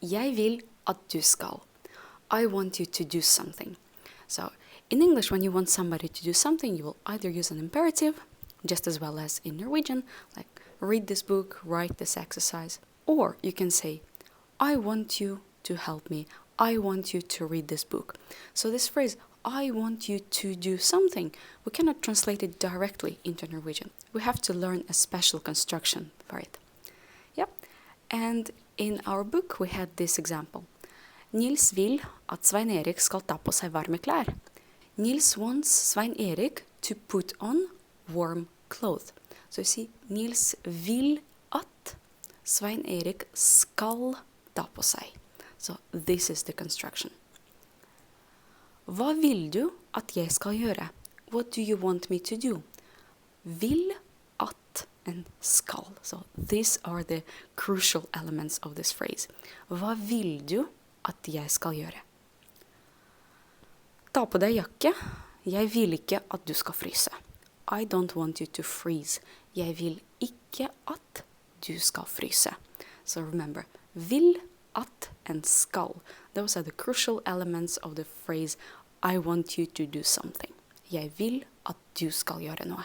Jeg vil at du skal. I want you to do something. So, in English, when you want somebody to do something, you will either use an imperative, just as well as in Norwegian, like read this book, write this exercise, or you can say, I want you to help me. I want you to read this book. So this phrase, I want you to do something, we cannot translate it directly into Norwegian. We have to learn a special construction for it. Yep. And in our book, we had this example. Nils vil at Svein Erik skal ta på seg varme klær. Nils wants Svein Erik to put on warm clothes. So you see, Nils vil at Svein Erik skal ta på seg. So this is the construction. Hva vil du at jeg skal gjøre? What do you want me to do? Vil, at, and skal. So these are the crucial elements of this phrase. Hva vil du at jeg skal gjøre? Ta på deg jakke. Jeg vil ikke at du skal fryse. I don't want you to freeze. Jeg vil ikke at du skal fryse. So remember, vil, at, and skal. Those are the crucial elements of the phrase I want you to do something. Jeg vil at du skal gjøre noe.